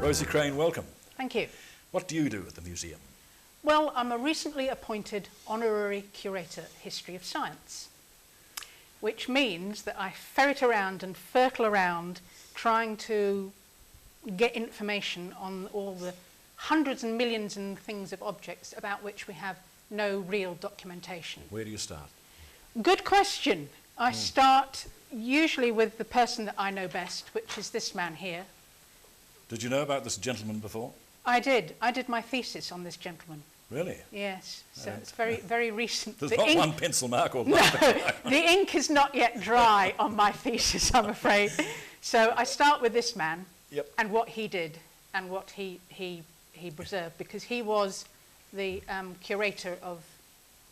Rosi Crane, welcome. Thank you. What do you do at the museum? Well, I'm a recently appointed Honorary Curator History of Science, which means that I ferret around and fertle around trying to get information on all the hundreds and millions and things of objects about which we have no real documentation. Where do you start? Good question. I start usually with the person that I know best, which is this man here. Did you know about this gentleman before? I did. I did my thesis on this gentleman. Really? Yes. So it's very, very recent. There's not one pencil mark or no, the ink is not yet dry on my thesis, I'm afraid. So I start with this man and what he did and what he preserved, because he was the curator of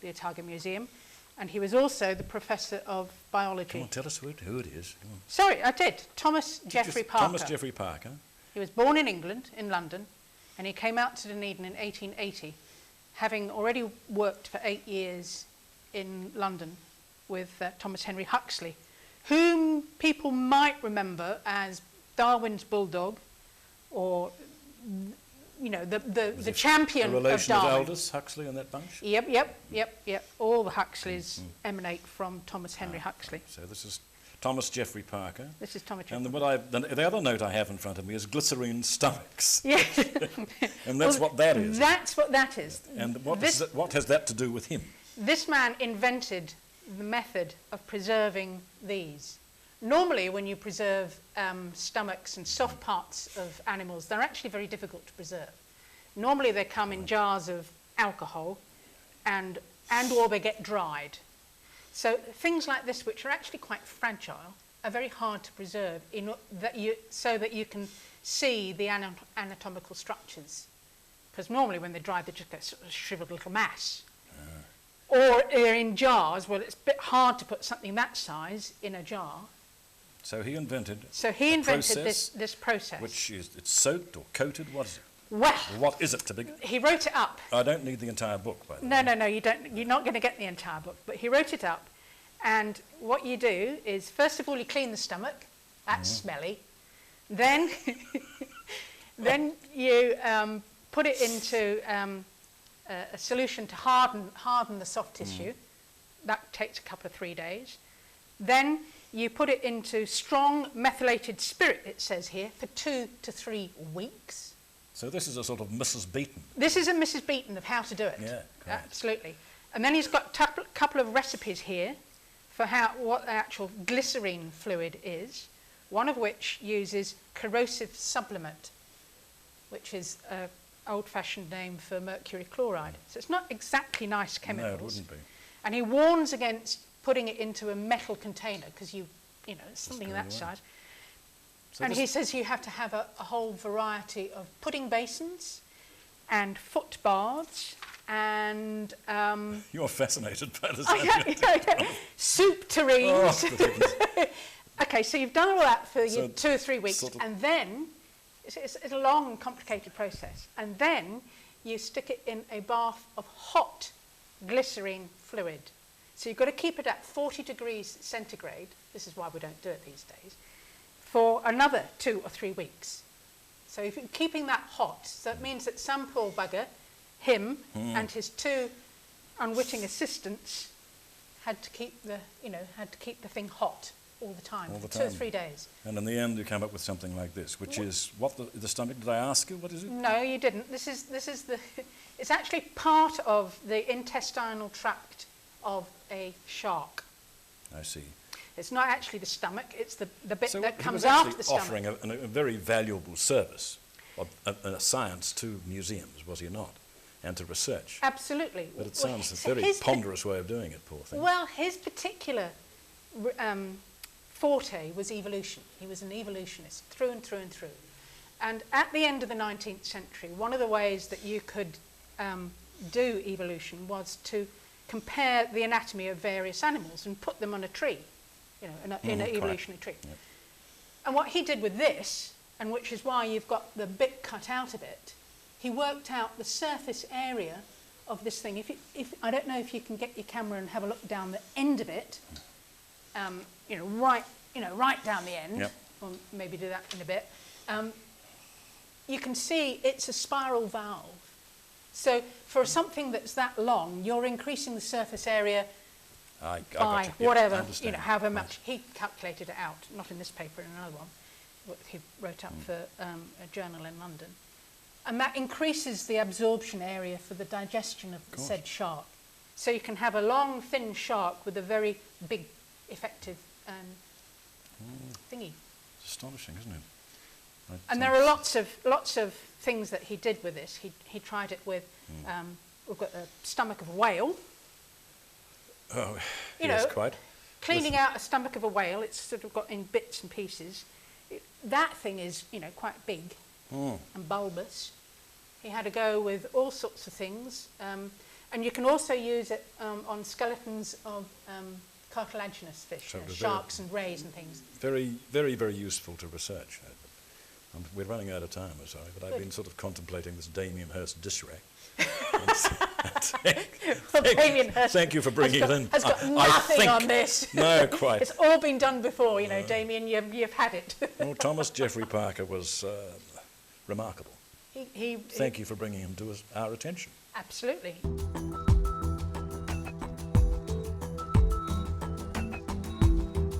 the Otago Museum, and he was also the professor of biology. Come on, tell us who it is. Sorry, I did. Thomas Jeffrey Parker. Thomas Jeffrey Parker. He was born in England, in London, and he came out to Dunedin in 1880, having already worked for 8 years in London with Thomas Henry Huxley, whom people might remember as Darwin's bulldog, or you know, the champion of Darwin. A relation of Aldous Huxley and that bunch? Yep. All the Huxleys emanate from Thomas Henry Huxley. So this is Thomas Jeffrey Parker. This is Thomas Jeffrey. And the other note I have in front of me is Glycerine stomachs. Yeah. And that's what that is. That's what that is. And what has that to do with him? This man invented the method of preserving these. Normally, when you preserve stomachs and soft parts of animals, they're actually very difficult to preserve. Normally, they come in jars of alcohol and or they get dried. So things like this, which are actually quite fragile, are very hard to preserve so that you can see the anatomical structures. Because normally when they dry, they just get sort of shriveled little mass. Or they're in jars. Well, it's a bit hard to put something that size in a jar. So he invented this process. Which is, it's soaked or coated, what is it? Well, what is it to begin? He wrote it up. I don't need the entire book, by the way. No, you don't. You're not going to get the entire book, but he wrote it up. And what you do is, first of all, you clean the stomach. That's smelly. Then, then you put it into a solution to harden the soft tissue. That takes a couple of 3 days. Then you put it into strong methylated spirit, it says here, for 2 to 3 weeks. So this is a sort of Mrs. Beaton. This is a Mrs. Beaton of how to do it. Yeah, correct. Absolutely. And then he's got a couple of recipes here for what the actual glycerine fluid is, one of which uses corrosive sublimate, which is an old-fashioned name for mercury chloride. So it's not exactly nice chemicals. No, it wouldn't be. And he warns against putting it into a metal container, because it's something that size. So and he says you have to have a whole variety of pudding basins and foot baths and... You're fascinated by this. Souptureens. Okay, so you've done all that for 2 or 3 weeks, and then it's a long and complicated process. And then you stick it in a bath of hot glycerine fluid. So you've got to keep it at 40 degrees centigrade. This is why we don't do it these days. For another 2 or 3 weeks. So if you're keeping that hot, so it means that some poor bugger, him and his 2 unwitting assistants, had to keep the thing hot all the time, for 2 or 3 days. And in the end, you come up with something like this, which is what the stomach. Did I ask you what is it? No, you didn't. This is the. It's actually part of the intestinal tract of a shark. I see. It's not actually the stomach, it's the bit that comes after the stomach. Offering a very valuable service of science to museums, was he not? And to research. Absolutely. But it sounds a very ponderous way of doing it, poor thing. Well, his particular forte was evolution. He was an evolutionist through and through and through. And at the end of the 19th century, one of the ways that you could do evolution was to compare the anatomy of various animals and put them on a tree. In an evolutionary tree. Yep. And what he did with this, and which is why you've got the bit cut out of it, he worked out the surface area of this thing. If I don't know if you can get your camera and have a look down the end of it, right down the end. Yep. Or maybe do that in a bit. you can see it's a spiral valve. So for something that's that long, you're increasing the surface area I by got you. Yep, I whatever, understand. however Right. much. He calculated it out, not in this paper, in another one, what he wrote up for a journal in London. And that increases the absorption area for the digestion of the course. said shark. So you can have a long, thin shark with a very big, effective thingy. It's astonishing, isn't it? Right, And so- there are lots of things that he did with this. He tried it with, we've got the stomach of a whale. Oh, You yes, know, quite. Cleaning out a stomach of a whale, it's sort of got in bits and pieces. That thing is, quite big and bulbous. He had a go with all sorts of things. And you can also use it on skeletons of cartilaginous fish, So it was sharks and rays and things. Very, very, very useful to research. We're running out of time, I'm sorry, but I've been sort of contemplating this Damien Hirst dish rack. Damien Hirst Thank you for bringing it in. has got I nothing think- on this. No, quite. It's all been done before, Damien, you've had it. Well, Thomas Jeffrey Parker was remarkable. He Thank you for bringing him to our attention. absolutely.